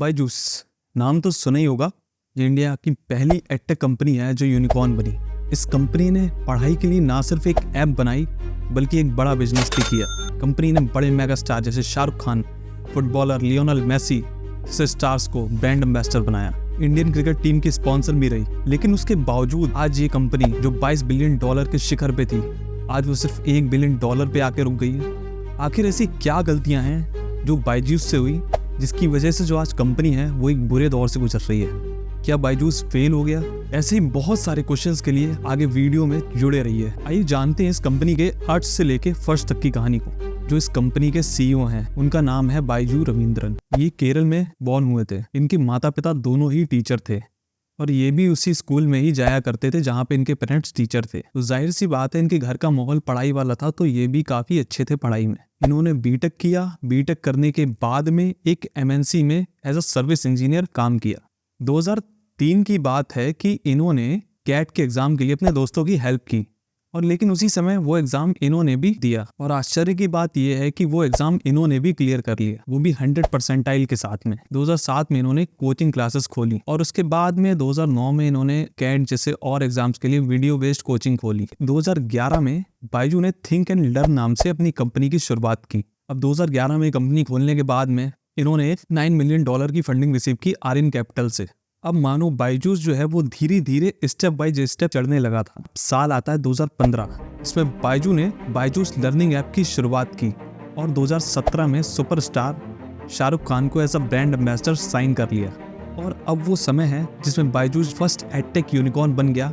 बायजूस नाम तो सुना ही होगा। ये इंडिया की पहली एडटेक कंपनी है जो यूनिकॉर्न बनी। इस कंपनी ने पढ़ाई के लिए ना सिर्फ एक ऐप बनाई बल्कि एक बड़ा बिजनेस भी किया। कंपनी ने बड़े मेगा स्टार जैसे Shahrukh Khan, footballer Lionel Messi जैसे स्टार्स को ब्रांड एम्बेसडर बनाया। इंडियन क्रिकेट टीम की स्पॉन्सर भी रही। लेकिन उसके बावजूद आज ये कंपनी जो $22 बिलियन के शिखर पे थी, आज वो सिर्फ $1 बिलियन पे आके रुक गई है। आखिर ऐसी क्या गलतियां हैं जो बायजूस से हुई जिसकी वजह से जो आज कंपनी है वो एक बुरे दौर से गुजर रही है? क्या बायजूस फेल हो गया? ऐसे ही बहुत सारे क्वेश्चंस के लिए आगे वीडियो में जुड़े रहिए। आइए जानते हैं इस कंपनी के अर्थ से लेके फर्श तक की कहानी को। जो इस कंपनी के सीईओ हैं उनका नाम है बायजू रविंद्रन। ये केरल में बॉर्न हुए थे। इनके माता पिता दोनों ही टीचर थे और ये भी उसी स्कूल में ही जाया करते थे जहाँ पे इनके पेरेंट्स टीचर थे। तो जाहिर सी बात है इनके घर का माहौल पढ़ाई वाला था, तो ये भी काफी अच्छे थे पढ़ाई में। इन्होंने बीटेक किया। बीटेक करने के बाद में एक एमएनसी में एज अ सर्विस इंजीनियर काम किया। 2003 की बात है कि इन्होंने कैट के एग्जाम के लिए अपने दोस्तों की हेल्प की और लेकिन उसी समय वो एग्जाम इन्होंने भी दिया और आश्चर्य की बात यह है कि वो एग्जाम इन्होंने भी क्लियर कर लिया, वो भी 100% के साथ में। 2007 में इन्होंने कोचिंग क्लासेस खोली और उसके बाद में 2009 में इन्होंने कैट जैसे और एग्जाम्स के लिए वीडियो बेस्ड कोचिंग खोली। 2011 में बायजू ने थिंक एंड लर्न नाम से अपनी कंपनी की शुरुआत की। अब 2011 में कंपनी खोलने के बाद में इन्होंने $9 मिलियन की फंडिंग रिसीव की आर्यन कैपिटल से। अब मानो बायजूस जो है वो धीरे धीरे स्टेप बाय स्टेप चढ़ने लगा था। साल आता है 2015, इसमें बायजू ने बायजूस लर्निंग ऐप की शुरुआत की और 2017 में सुपरस्टार शाहरुख खान को as a brand ambassador sign कर लिया। और अब वो समय है जिसमें बायजूस फर्स्ट एडटेक यूनिकॉर्न बन गया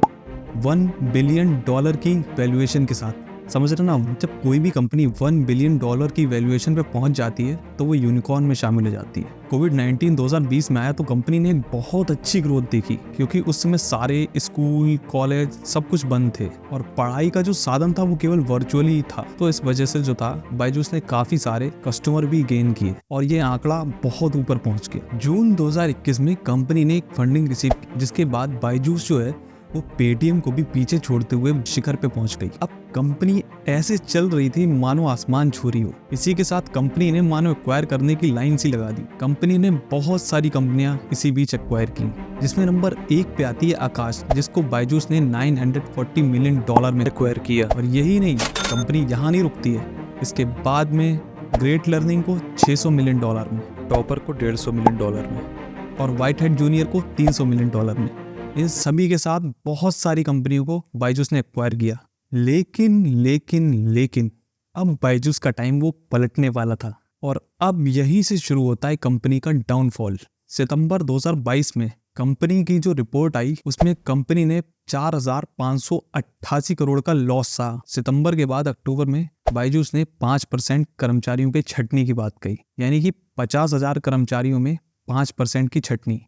$1 बिलियन की वैल्यूएशन के साथ। समझ रहे ना, जब कोई भी कंपनी $1 बिलियन की वैल्यूएशन पे पहुंच जाती है तो वो यूनिकॉर्न में शामिल हो जाती है। कोविड-19 2020 में आया तो कंपनी ने बहुत अच्छी ग्रोथ देखी क्योंकि उस समय सारे स्कूल कॉलेज सब कुछ बंद थे और पढ़ाई का जो साधन था वो केवल वर्चुअली ही था। तो इस वजह से जो था बायजूस ने काफी सारे कस्टमर भी गेन किए और ये आंकड़ा बहुत ऊपर पहुंच गया। जून 2021 में कंपनी ने एक फंडिंग रिसीव की, जिसके बाद बायजूस जो है वो पेटीएम को भी पीछे छोड़ते हुए शिखर पे पहुंच गई। अब कंपनी ऐसे चल रही थी मानो आसमान छू रही हो। इसी के साथ कंपनी ने मानो एक्वायर करने की लाइन सी लगा दी। कंपनी ने बहुत सारी कंपनियां इसी बीच एक्वायर की, जिसमें नंबर 1 पे आती है आकाश, जिसको बायजूस ने $940 मिलियन में एक्वायर किया। और यही नहीं, कंपनी यहाँ नहीं रुकती है। इसके बाद में ग्रेट लर्निंग को $600 मिलियन में, टॉपर को $150 मिलियन में और व्हाइट हेड जूनियर को $300 मिलियन में। इन सभी के साथ बहुत सारी कंपनियों को बायजूस ने एक्वायर किया। लेकिन अब बायजूस का टाइम वो पलटने वाला था और अब यहीं से शुरू होता है कंपनी का डाउनफॉल। सितंबर 2022 में कंपनी की जो रिपोर्ट आई उसमें कंपनी ने 4,588 करोड़ का लॉस सहा। सितंबर के बाद अक्टूबर में बायजूस ने 5% कर्मचारियों के छटनी की बात कही, यानी कि 50,000 कर्मचारियों में 5% की छटनी,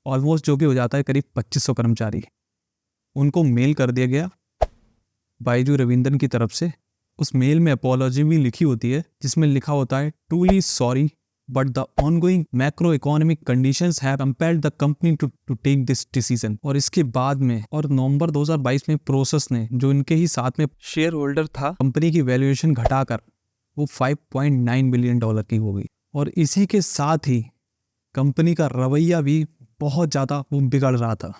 ऑलमोस्ट जो कि हो जाता है करीब 2500 कर्मचारी। उनको मेल कर दिया गया बायजू रविंद्रन की तरफ से। उस मेल में अपॉलॉजी भी लिखी होती है जिसमें लिखा होता है truly sorry but the ongoing macro economic conditions have compelled the company to take this decision. और इसके बाद में और नवंबर 2022 में प्रोसेस ने, जो इनके ही साथ में शेयर होल्डर था, कंपनी की वैल्यूएशन घटाकर वो $5.9 बिलियन की हो गई। और इसी के साथ ही कंपनी का रवैया भी बहुत ज्यादा वो बिगड़ रहा था।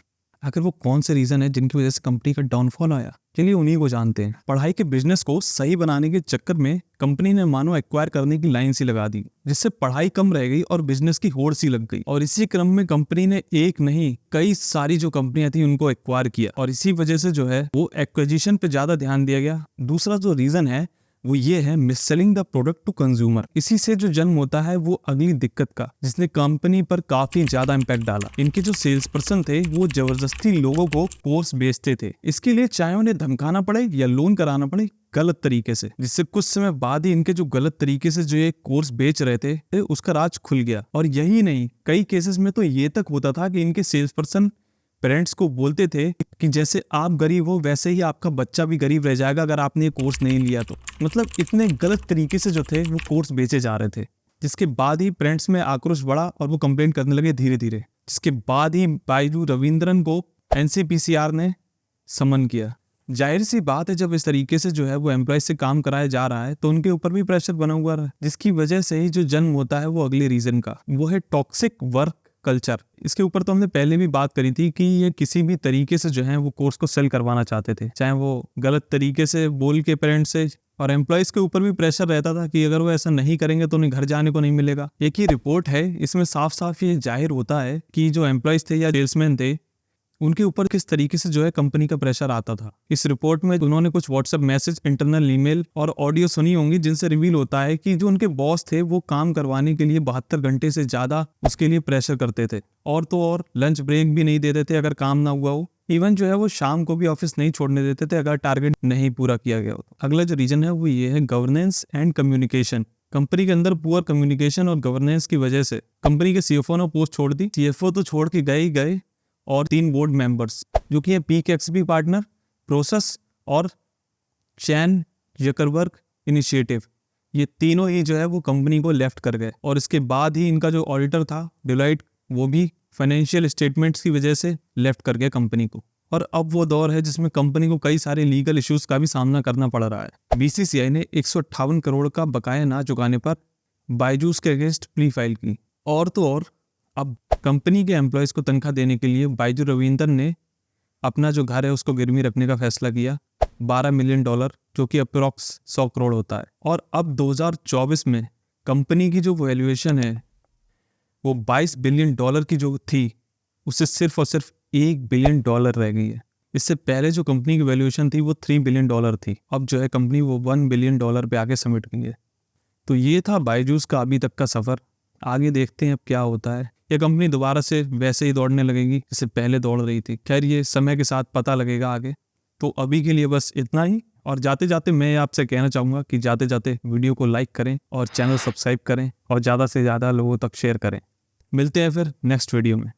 आखिर वो कौन से रीजन है जिनकी वजह से कंपनी का डाउनफॉल आया? चलिए उन्हीं को जानते हैं। पढ़ाई के बिजनेस को सही बनाने के चक्कर में कंपनी ने मानो एक्वायर करने की लाइन सी लगा दी, जिससे पढ़ाई कम रह गई और बिजनेस की होड़ सी लग गई। और इसी क्रम में कंपनी ने एक नहीं कई सारी जो कंपनियां थी उनको एक्वायर किया और इसी वजह से जो है वो एक्विजिशन पे ज्यादा ध्यान दिया गया। दूसरा जो रीजन है वो ये है मिससेलिंग द प्रोडक्ट टू कंज्यूमर। इसी से जो जन्म होता है वो अगली दिक्कत का, जिसने कंपनी पर काफी ज्यादा इम्पैक्ट डाला। इनके जो सेल्स पर्सन थे वो जबरदस्ती लोगों को कोर्स बेचते थे, इसके लिए चाहे उन्हें धमकाना पड़े या लोन कराना पड़े गलत तरीके से, जिससे कुछ समय बाद ही इनके जो गलत तरीके से जो ये कोर्स बेच रहे थे उसका राज खुल गया। और यही नहीं, कई केसेस में तो ये तक होता था कि इनके सेल्स पर्सन पेरेंट्स को बोलते थे कि जैसे आप गरीब हो वैसे ही आपका बच्चा भी गरीब रह जाएगा अगर आपने ये कोर्स नहीं लिया तो। मतलब इतने गलत तरीके से जो थे वो कोर्स बेचे जा रहे थे, जिसके बाद ही पेरेंट्स में आक्रोश बढ़ा और वो कंप्लेंट करने लगे धीरे धीरे। जिसके बाद ही बायजू रविंद्रन को एनसीपीसीआर ने समन किया जाहिर सी बात है, जब इस तरीके से जो है वो एम्प्लॉय से काम कराया जा रहा है तो उनके ऊपर भी प्रेशर बना हुआ है, जिसकी वजह से ही जो जन्म होता है वो अगले रीजन का, वो है टॉक्सिक वर्क कल्चर। इसके ऊपर तो हमने पहले भी बात करी थी कि ये किसी भी तरीके से जो है वो कोर्स को सेल करवाना चाहते थे, चाहे वो गलत तरीके से बोल के पेरेंट्स से, और एम्प्लॉयज के ऊपर भी प्रेशर रहता था कि अगर वो ऐसा नहीं करेंगे तो उन्हें घर जाने को नहीं मिलेगा। एक ही रिपोर्ट है, इसमें साफ साफ ये जाहिर होता है कि जो एम्प्लॉयज थे या सेल्समैन थे उनके ऊपर किस तरीके से जो है कंपनी का प्रेशर आता था। इस रिपोर्ट में उन्होंने कुछ व्हाट्सएप मैसेज, इंटरनल ईमेल और ऑडियो सुनी होंगी, जिनसे रिवील होता है कि जो उनके बॉस थे वो काम करवाने के लिए 72 घंटे से ज्यादा उसके लिए प्रेशर करते थे, और तो और लंच ब्रेक भी नहीं देते थे अगर काम ना हुआ हो। इवन जो है वो शाम को भी ऑफिस नहीं छोड़ने देते थे अगर टारगेट नहीं पूरा किया गया हो। अगला जो रीजन है वो ये है गवर्नेंस एंड कम्युनिकेशन। कंपनी के अंदर पुअर कम्युनिकेशन और गवर्नेंस की वजह से कंपनी के सीएफओ ने पोस्ट छोड़ दी। सीएफओ तो छोड़ के गए ही गए, और 3 बोर्ड मेंबर्स जो कि है PKXP पार्टनर, प्रोसेस और चैन जकरबर्ग इनिशिएटिव, ये तीनों ही जो है वो कंपनी को लेफ्ट कर गए। और इसके बाद ही इनका जो ऑडिटर था डेलॉइट, वो भी फाइनेंशियल स्टेटमेंट्स की वजह से लेफ्ट कर गया कंपनी को। और अब वो दौर है जिसमें कंपनी को कई सारे लीगल इश्यूज का भी सामना करना पड़ रहा है। BCCI ने 158 करोड़ का बकाया ना चुकाने पर बायजूस के अगेंस्ट प्ली फाइल की। और तो और अब कंपनी के एम्प्लॉयज़ को तनख्वाह देने के लिए बाइजू रविंदर ने अपना जो घर है उसको गिरवी रखने का फैसला किया, $12 मिलियन, जो कि अप्रॉक्स 100 करोड़ होता है। और अब 2024 में कंपनी की जो वैल्यूएशन है वो $22 बिलियन की जो थी उससे सिर्फ और सिर्फ $1 बिलियन रह गई है। इससे पहले जो कंपनी की वैल्यूएशन थी वो $3 बिलियन थी। अब जो है कंपनी वो $1 बिलियन पे आगे समिट गई है। तो ये था बायजूस का अभी तक का सफ़र। आगे देखते हैं अब क्या होता है। ये कंपनी दोबारा से वैसे ही दौड़ने लगेगी जैसे पहले दौड़ रही थी। खैर ये समय के साथ पता लगेगा आगे। तो अभी के लिए बस इतना ही, और जाते जाते मैं आपसे कहना चाहूँगा कि जाते जाते वीडियो को लाइक करें और चैनल सब्सक्राइब करें और ज़्यादा से ज़्यादा लोगों तक शेयर करें। मिलते हैं फिर नेक्स्ट वीडियो में।